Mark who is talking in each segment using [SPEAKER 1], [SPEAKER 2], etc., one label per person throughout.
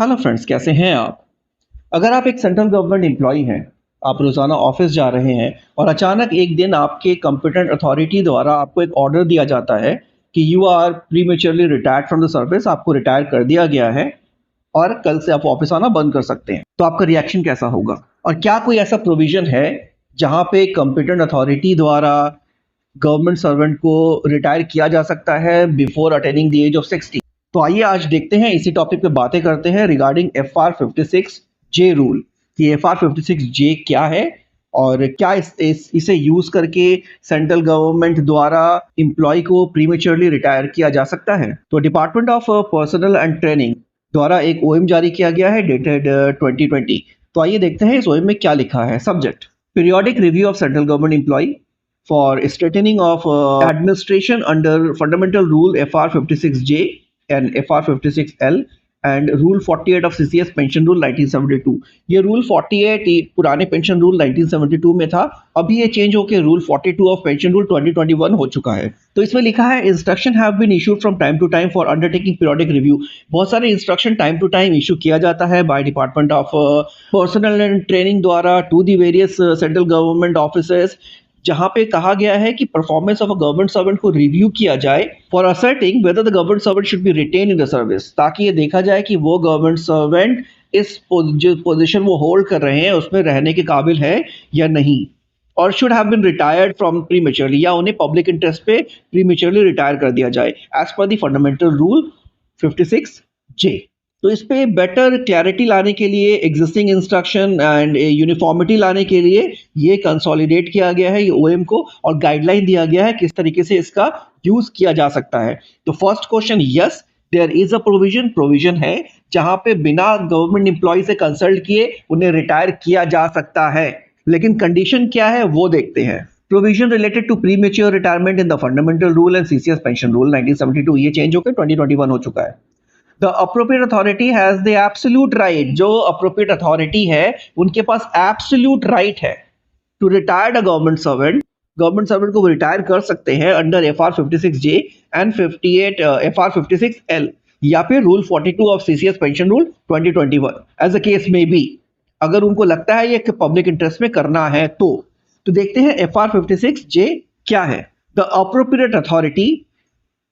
[SPEAKER 1] Hello friends, कैसे हैं आप। अगर आप एक सेंट्रल गवर्नमेंट एम्प्लॉय हैं, आप रोज़ाना ऑफिस जा रहे हैं और अचानक एक दिन आपके कॉम्पिटेंट अथॉरिटी द्वारा आपको एक ऑर्डर दिया जाता है कि you are prematurely retired from the service, आपको रिटायर कर दिया गया है और कल से आप ऑफिस आना बंद कर सकते हैं, तो आपका रिएक्शन कैसा होगा। और क्या कोई ऐसा प्रोविज़न है जहाँ पे कॉम्पिटेंट अथॉरिटी द्वारा गवर्नमेंट सर्वेंट को रिटायर किया जा सकता है before attaining the age of 60। तो आइए आज देखते हैं, इसी टॉपिक पे बातें करते हैं रिगार्डिंग FR 56J रूल कि FR 56J क्या है और क्या इसे यूज करके सेंट्रल गवर्नमेंट द्वारा एम्प्लॉय को प्रीमेच्योरली रिटायर किया जा सकता है। तो department of personal and training द्वारा एक OM जारी किया गया है डेटेड 2020। तो आइए देखते हैं इस OM में क्या लिखा है। Subject: periodic review of central government employ for straightening of administration under fundamental rule FR 56J and FR 56L and rule 48 of CCS pension rule 1972। ये rule 48 पुराने pension rule 1972 में था, अभी ये चेंज होकर rule 42 of pension rule 2021 हो चुका है। तो इसमें लिखा है instruction have been issued from time to time for undertaking periodic review. बहुत सारे instruction time to time issue किया जाता है by department of personal and training द्वारा to the various central government officers, जहां पे कहा गया है कि performance of a government servant को रिव्यू किया जाए for ascertaining whether the government servant should be retain in the service, ताकि ये देखा जाए कि वो गवर्नमेंट सर्वेंट इस जो पोजीशन वो होल्ड कर रहे हैं उसमें रहने के काबिल है या नहीं, और should have been retired from prematurely, या उन्हें पब्लिक इंटरेस्ट पे प्रीमेच्योरली रिटायर कर दिया जाए as per the fundamental rule 56J। तो इस पे बेटर क्लैरिटी लाने के लिए, एग्जिस्टिंग इंस्ट्रक्शन एंड यूनिफॉर्मिटी लाने के लिए ये कंसोलिडेट किया गया है ये OM को, और गाइडलाइन दिया गया है किस तरीके से इसका यूज किया जा सकता है। तो first question, yes there is a provision है जहां पे बिना गवर्नमेंट एम्प्लॉय से कंसल्ट किए उन्हें रिटायर किया जा सकता है, लेकिन कंडीशन क्या है वो देखते हैं। Provision related to premature retirement in the fundamental rule and CCS pension rule 1972, ये चेंज होकर 2021 हो चुका है। The appropriate authority has the absolute right, जो appropriate authority है उनके पास absolute right है to retire a government servant को रिटायर कर सकते हैं under FR 56J and 58 FR 56L या फिर rule 42 of CCS pension rule 2021 as a case में बी, अगर उनको लगता है ये पब्लिक इंटरेस्ट में करना है तो देखते हैं FR 56J क्या है। The appropriate authority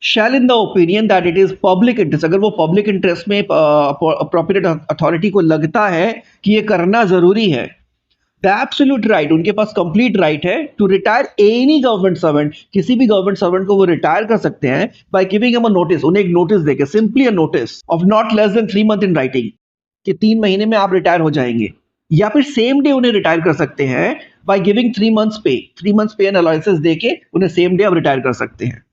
[SPEAKER 1] shall in the opinion that it is public interest, अगर वो पब्लिक इंटरेस्ट में appropriate authority को लगता है कि ये करना जरूरी है, the absolute right, उनके पास complete right है to retire any government servant, किसी भी गवर्नमेंट सर्वेंट को वो रिटायर कर सकते हैं by giving him a notice, उन्हें एक नोटिस देके, simply a notice of not less than 3 months in writing, कि 3 महीने में आप रिटायर हो जाएंगे, या फिर सेम डे उन्हें रिटायर कर सकते हैं by giving 3 months पे एंड अलाउंसेस देके उन्हें सेम डे आप रिटायर कर सकते हैं।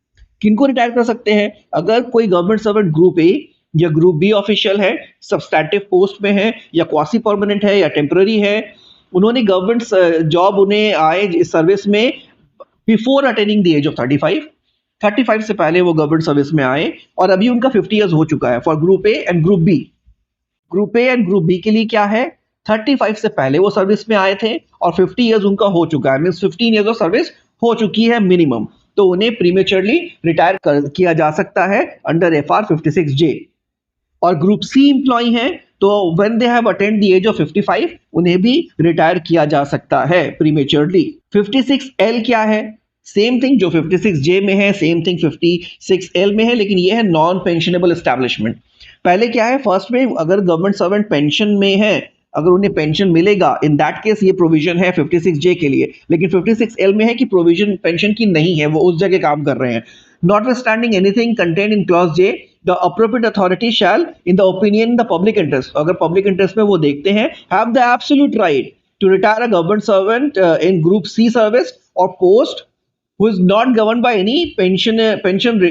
[SPEAKER 1] किनको रिटायर कर सकते हैं? अगर कोई गवर्नमेंट सर्वेंट ग्रुप ए या ग्रुप बी ऑफिशियल है, सब्सटैटिव पोस्ट में है या क्वासी परमानेंट है या टेम्पररी है, उन्होंने गवर्नमेंट जॉब उन्हें आए इस सर्विस में before attaining the age of 35 से पहले वो गवर्नमेंट सर्विस में आए और अभी उनका 50 ईयर्स हो चुका है for group A and group B. Group A and group B के लिए क्या है, 35 से पहले वो सर्विस में आए थे और 50 ईयर्स उनका हो चुका है, मींस 15 ईयर्स ऑफ सर्विस हो चुकी है मिनिमम, तो उन्हें प्रीमेच्योरली रिटायर किया जा सकता है अंडर FR 56J। और ग्रुप सी एम्प्लॉय हैं तो when they have attend the age of 55 उन्हें भी रिटायर किया जा सकता है प्रीमेच्योरली। 56L क्या है? सेम थिंग जो 56J में है, सेम थिंग 56L में है, लेकिन ये है नॉन पेंशनेबल एस्टैब्लिशमेंट। पहले क्या है, फर्स्ट में अगर गवर्नमेंट सर्वेंट पेंशन में है, अगर उन्हें पेंशन मिलेगा, इन दैट केस ये प्रोविजन है 56J के लिए, लेकिन 56L में है कि प्रोविजन पेंशन की नहीं है, वो उस जगह काम कर रहे हैं। Notwithstanding anything contained in clause J, the appropriate authority shall in the opinion the public interest, अगर पब्लिक इंटरेस्ट में वो देखते हैं, have the absolute right to retire a government servant in group C service और post who is not governed by any pension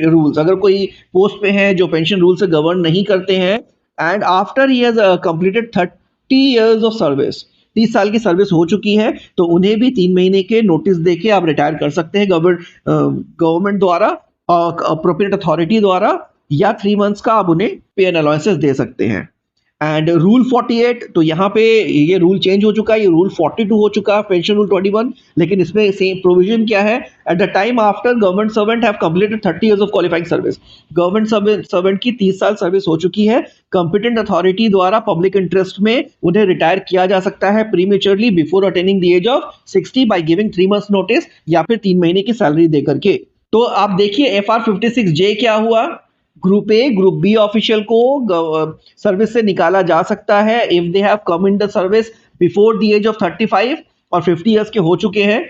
[SPEAKER 1] rules, अगर कोई post पे है जो पेंशन रूल से गवर्न नहीं करते हैं, and after he has completed 30 years of service, 30 साल की सर्विस हो चुकी है, तो उन्हें भी 3 महीने के नोटिस देके आप रिटायर कर सकते हैं गवर्नमेंट द्वारा, अप्रोप्रिएट अथॉरिटी द्वारा, या 3 मंथ्स का आप उन्हें पे एंड अलाउंसेस दे सकते हैं। एंड रूल 48, तो यहाँ पे ये रूल चेंज हो चुका है, ये रूल 42 हो चुका है पेंशन रूल 21, लेकिन इसमें सेम प्रोविजन क्या है, at the time after government servant have completed 30 years of qualifying service, government servant की 30 साल सर्विस हो चुकी है, कंपिटेंट अथॉरिटी द्वारा पब्लिक इंटरेस्ट में उन्हें रिटायर किया जा सकता है prematurely before attaining the age of 60 by giving 3 months notice या फिर 3 महीने की सैलरी देकर के। तो आप देखिए FR 56J क्या हुआ, group A group B official को सर्विस से निकाला जा सकता है if they have come in the service before the age of 35 और 50 इयर्स के हो चुके हैं।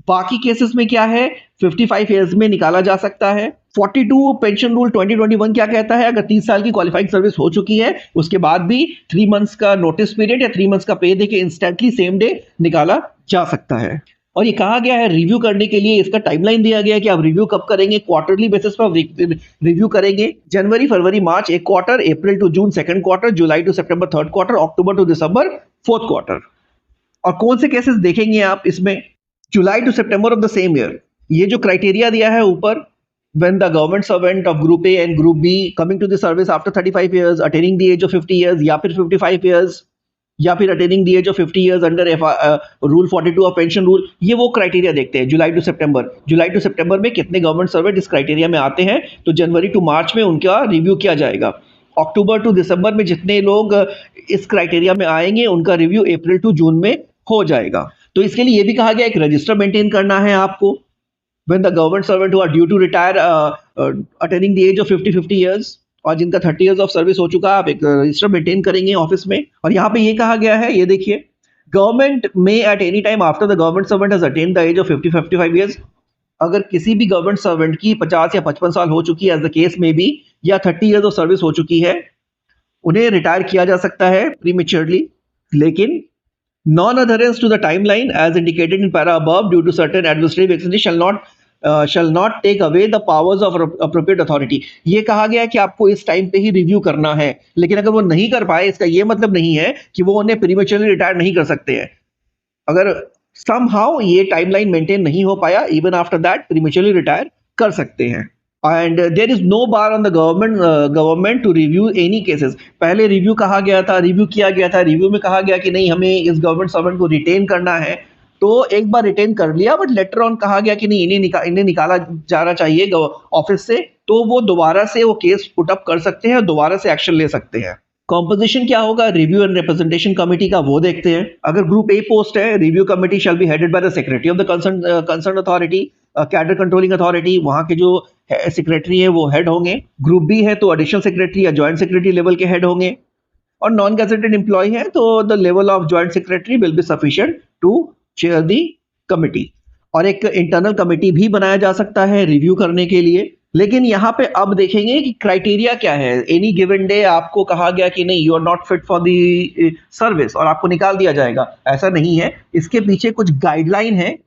[SPEAKER 1] बाकी केसेस में क्या है, 55 इयर्स में निकाला जा सकता है। 42 पेंशन रूल 2021 क्या कहता है, अगर 30 साल की क्वालिफाइंग सर्विस हो चुकी है उसके बाद भी 3 मंथ्स का नोटिस पीरियड या 3 मंथ्स का पे देके इंस्टेंटली सेम डे निकाला जा सकता है। और ये कहा गया है रिव्यू करने के लिए, इसका टाइमलाइन दिया गया है कि आप रिव्यू कब करेंगे, क्वार्टरली बेसिस पर रिव्यू करेंगे, जनवरी फरवरी मार्च एक quarter, April to June second quarter, July to September third quarter, October to December fourth quarter. और कौन से केसेस देखेंगे आप इसमें, July to September of the same year, ये जो क्राइटेरिया दिया है ऊपर, when the government servant of group A and group B coming to the service after 35 years, attaining the age of 50 years या फिर 55 years या फिर attaining the age of 50 years under rule 42 of pension rule, ये वो criteria देखते हैं जुलाई to सितंबर में कितने गवर्नमेंट सर्वेंट इस क्राइटेरिया में आते हैं, तो जनवरी टू मार्च में उनका रिव्यू किया जाएगा। अक्टूबर टू दिसंबर में जितने लोग इस क्राइटेरिया में आएंगे उनका रिव्यू अप्रैल टू जून में हो जाएगा। तो इसके लिए ये भी कहा गया एक रजिस्टर मेंटेन करना है आपको, when the government servant who are due to retire attaining the age of 50 years और जिनका 30 इयर्स ऑफ सर्विस हो चुका है, आप एक रजिस्टर मेंटेन करेंगे ऑफिस में। और यहाँ पे ये कहा गया है, ये देखिए, गवर्नमेंट में at any time after the government servant has attend the age of 50-55 years, अगर किसी भी गवर्नमेंट सर्वेंट की 50 या 55 साल हो चुकी है एज द केस में भी, या 30 इयर्स ऑफ सर्विस हो चुकी है, उन्हें रिटायर किया जा सकता है प्रीमेच्योरली, लेकिन non adherence to the timeline as indicated in para above due to certain administrative extension shall not take away the powers of appropriate authority। ये कहा गया है कि आपको इस टाइम पे ही रिव्यू करना है, लेकिन अगर वो नहीं कर पाए इसका ये मतलब नहीं है कि वो उन्हें प्रीमेच्योरली रिटायर नहीं कर सकते हैं। अगर somehow ये टाइमलाइन मेंटेन नहीं हो पाया, even after that prematurely retire कर सकते हैं। And there is no bar on the government to review any cases. पहले रिव्यू कहा गया था, रिव्यू किया गया था, रिव्यू में कहा गया कि नहीं हमें इस गवर्नमेंट सर्वेंट को रिटेन करना है, तो एक बार रिटेन कर लिया, बट लेटर ऑन कहा गया कि नहीं इन्हें निकाला जाना चाहिए ऑफिस से, तो वो दोबारा से वो केस पुट अप कर सकते हैं और दोबारा से एक्शन ले सकते हैं। कॉम्पोजिशन क्या होगा रिव्यू एंड रिप्रेजेंटेशन कमेटी का, वो देखते हैं। अगर ग्रुप ए पोस्ट है, review committee shall be headed by the secretary of the concern authority, cadre controlling authority, वहां के जो सेक्रेटरी है वो हेड होंगे। ग्रुप बी है तो एडिशनल सेक्रेटरी या ज्वाइंट सेक्रेटरी लेवल के हेड होंगे, और नॉन गैजेटेड एम्प्लॉय है तो the level of joint secretary will be sufficient to chair the committee. और एक इंटरनल कमिटी भी बनाया जा सकता है रिव्यू करने के लिए। लेकिन यहाँ पे अब देखेंगे कि क्राइटेरिया क्या है। एनी गिवन डे आपको कहा गया कि नहीं you are not fit for the service और आपको निकाल दिया जाएगा, ऐसा नहीं है। इसके पीछे कुछ गाइडलाइन है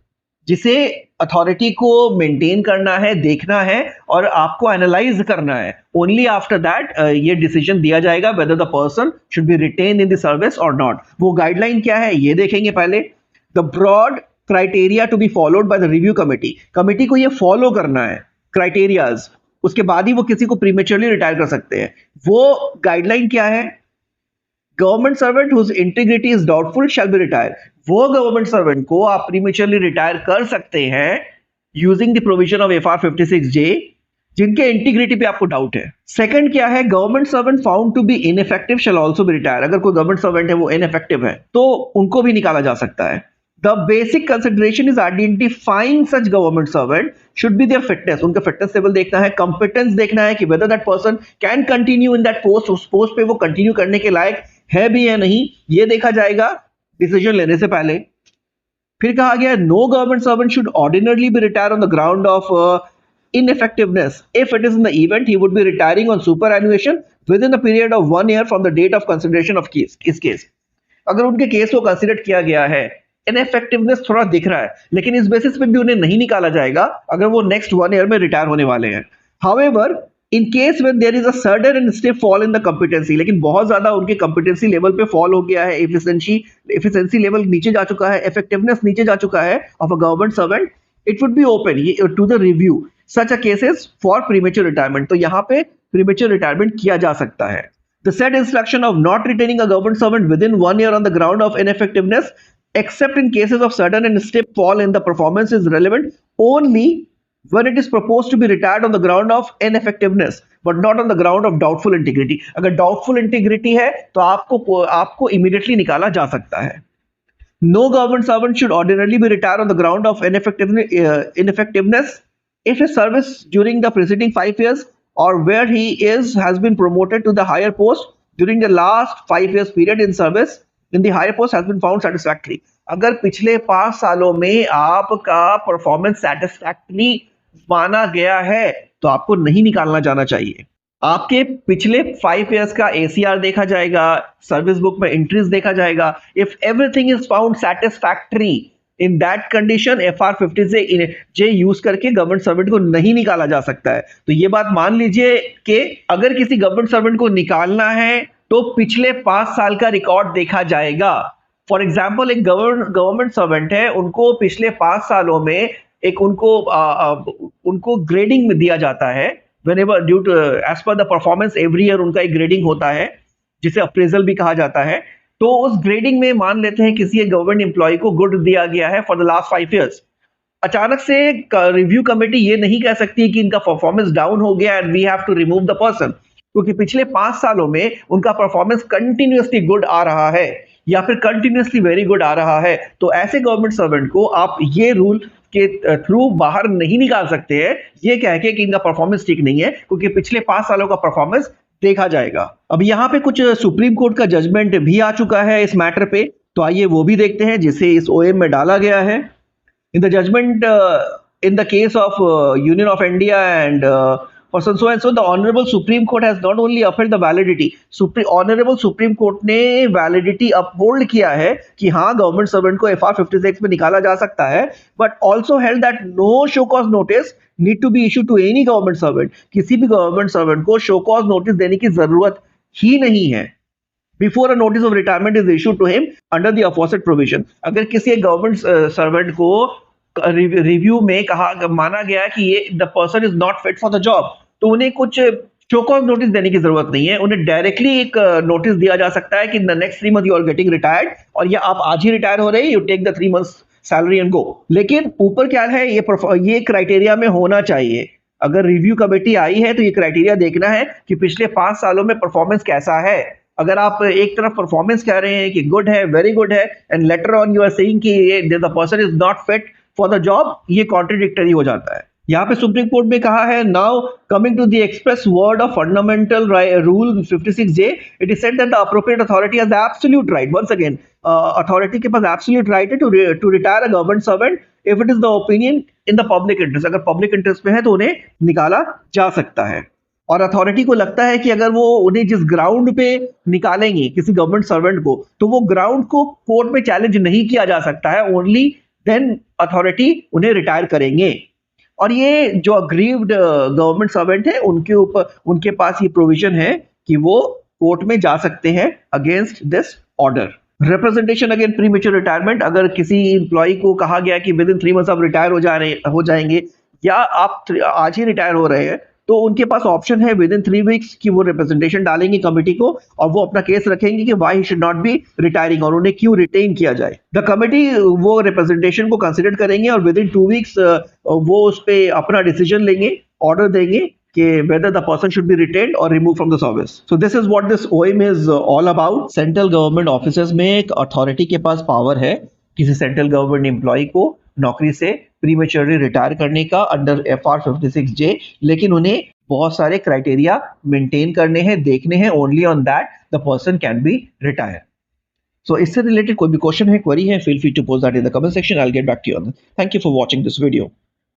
[SPEAKER 1] जिसे अथॉरिटी को मेंटेन करना है, देखना है और आपको एनालाइज करना है। ओनली आफ्टर दैट ये डिसीजन दिया जाएगा whether the person should be retain in the service और नॉट। वो गाइडलाइन क्या है ये देखेंगे पहले। The broad criteria to be followed by the review committee, committee को ये फॉलो करना है क्राइटेरियाज, उसके बाद ही वो किसी को प्रीमेच्योरली रिटायर कर सकते हैं। वो गाइडलाइन क्या है, government servant whose integrity is doubtful shall be retire. वो गवर्नमेंट सर्वेंट को आप प्रीमेच्योरली रिटायर कर सकते हैं using the provision of FR 56J जिनके इंटीग्रिटी पे आपको डाउट है। सेकंड क्या है, government servant found to be ineffective shall also be retire. अगर कोई गवर्नमेंट सर्वेंट है वो इनइफेक्टिव है तो उनको भी निकाला जा सकता है। The basic consideration is identifying such government servant should be their fitness, उनका fitness level देखना है, competence देखना है कि whether that person can continue in that post, उस post पे वो continue करने के लायक है भी या नहीं, ये देखा जाएगा decision लेने से पहले। फिर कहा गया no government servant should ordinarily be retired on the ground of ineffectiveness. If it is in the event, he would be retiring on superannuation within a period of 1 year from the date of consideration of case. इस case अगर उनके case को consider किया गया है, इनइफेक्टिवनेस थोड़ा दिख रहा है, लेकिन इस बेसिस पे भी उन्हें नहीं निकाला जाएगा अगर वो नेक्स्ट 1 ईयर में रिटायर होने वाले हैं। However in case when there is a sudden and steep fall in the competency, लेकिन बहुत ज्यादा उनके कॉम्पिटेंसी लेवल पे फॉल हो गया है, एफिशिएंसी लेवल नीचे जा चुका है, इफेक्टिवनेस नीचे जा चुका है of a government servant, it would be open to the review such a cases for premature retirement. तो यहाँ पे प्रीमेच्योर रिटायरमेंट किया जा सकता है। The said instruction of not retaining a government servant within 1 year on the ground of ineffectiveness, except in cases of sudden and steep fall in the performance, is relevant only when it is proposed to be retired on the ground of ineffectiveness, but not on the ground of doubtful integrity. अगर doubtful integrity है तो आपको immediately निकाला जा सकता है. No government servant should ordinarily be retired on the ground of ineffectiveness if his service during the preceding 5 years or where he has been promoted to the higher post during the last 5 years period in service in the higher post has been found satisfactory. अगर पिछले 5 सालों में आपका performance satisfactory माना गया है तो आपको नहीं निकालना जाना चाहिए. आपके पिछले 5 इयर्स का ACR देखा जाएगा, सर्विस बुक में एंट्रीज देखा जाएगा. If everything is found satisfactory, in that condition FR50J use करके गवर्नमेंट सर्वेंट को नहीं निकाला जा सकता है. तो ये बात मान लीजिए कि अगर किसी गवर्नमेंट सर्वेंट को निकालना है तो पिछले 5 साल का रिकॉर्ड देखा जाएगा. फॉर एग्जाम्पल, एक गवर्नमेंट सर्वेंट है, उनको पिछले 5 सालों में एक उनको ग्रेडिंग में दिया जाता है. Whenever due to as per the performance every year उनका एक ग्रेडिंग होता है जिसे अप्रेजल भी कहा जाता है. तो उस ग्रेडिंग में मान लेते हैं किसी एक गवर्नमेंट एम्प्लॉय को गुड दिया गया है फॉर द लास्ट 5 इयर्स. अचानक से रिव्यू कमेटी ये नहीं कह सकती कि इनका परफॉर्मेंस डाउन हो गया and we have to remove the person, क्योंकि पिछले 5 सालों में उनका परफॉर्मेंस कंटिन्यूअसली गुड आ रहा है या फिर कंटिन्यूअसली वेरी गुड आ रहा है. तो ऐसे गवर्नमेंट सर्वेंट को आप ये रूल के थ्रू बाहर नहीं निकाल सकते हैं ये कह के कि इनका परफॉर्मेंस ठीक नहीं है, क्योंकि पिछले 5 सालों का परफॉर्मेंस देखा जाएगा. अब यहाँ पे कुछ सुप्रीम कोर्ट का जजमेंट भी आ चुका है इस मैटर पे, तो आइए वो भी देखते हैं जिसे इस OM में डाला गया है. In the judgement in the case of Union of India and person so and so, the Honorable Supreme Court has not only upheld the validity, Honorable Supreme Court ने validity uphold किया है कि हाँ government servant को FR56 में निकाला जा सकता है, but also held that no show cause notice need to be issued to any government servant. किसी भी गवर्नमेंट सर्वेंट को शो कॉज नोटिस देने की जरूरत ही नहीं है before a notice of retirement is issued to him under the aforesaid provision. अगर किसी एक गवर्नमेंट सर्वेंट को रिव्यू में माना गया कि ये the person is not fit for the job, तो उन्हें कुछ शो कॉज नोटिस देने की जरूरत नहीं है. उन्हें डायरेक्टली एक नोटिस दिया जा सकता है कि the next 3 month you are getting retired, और ये आप आज ही रिटायर हो रहे हैं, you take the 3 months salary and go. लेकिन ऊपर क्या है, ये क्राइटेरिया में होना चाहिए. अगर रिव्यू कमेटी आई है तो ये क्राइटेरिया देखना है कि पिछले 5 सालों में परफॉर्मेंस कैसा है. अगर आप एक तरफ परफॉर्मेंस कह रहे हैं कि गुड है, वेरी गुड है, and later on you are saying कि the person is not fit for the job, ये कॉन्ट्रडिक्टरी हो जाता है. यहाँ पे सुप्रीम कोर्ट में कहा है, now coming to the express word of fundamental rule 56J, it is said that the appropriate authority has the absolute right. Once again authority के पास एब्सोल्यूट राइट है to retire a government servant if it is the opinion in the public interest. अगर public interest में है तो उन्हें निकाला जा सकता है. और अथॉरिटी को लगता है कि अगर वो उन्हें जिस ग्राउंड पे निकालेंगे किसी गवर्नमेंट सर्वेंट को, तो वो ग्राउंड को कोर्ट में चैलेंज नहीं किया जा सकता है. ओनली देन अथॉरिटी उन्हें रिटायर करेंगे. और ये जो अग्रीव्ड गवर्नमेंट सर्वेंट है उनके पास ये प्रोविजन है कि वो कोर्ट में जा सकते हैं against this order. Representation again premature retirement. अगर किसी एम्प्लॉय को कहा गया कि विद इन 3 मंथ्स आप रिटायर हो जाएंगे या आप आज ही रिटायर हो रहे हैं, तो उनके पास ऑप्शन है विद इन 3 वीक्स कि वो रिप्रेजेंटेशन डालेंगे कमेटी को और वो अपना केस रखेंगे कि why he should not be retiring और उन्हें क्यों रिटेन किया जाए. द कमेटी वो रिप्रेजेंटेशन को कंसिडर करेंगे और विद इन 2 वीक्स वो उस पर अपना डिसीजन लेंगे, ऑर्डर देंगे कि whether the person should be retained or removed from the service. So this is what this OM is all about. Central government officers में एक अथॉरिटी के पास पावर है किसी सेंट्रल गवर्नमेंट एम्प्लॉय को नौकरी से प्रीमेच्योरली रिटायर करने का अंडर FR56J, लेकिन उन्हें बहुत सारे क्राइटेरिया मेंटेन करने हैं, देखने हैं. Only on that the person can be retire. So इससे रिलेटेड कोई भी क्वेश्चन है, क्वेरी है, feel free to post that in the comment section. I will get back to you on that. Thank you for watching this video.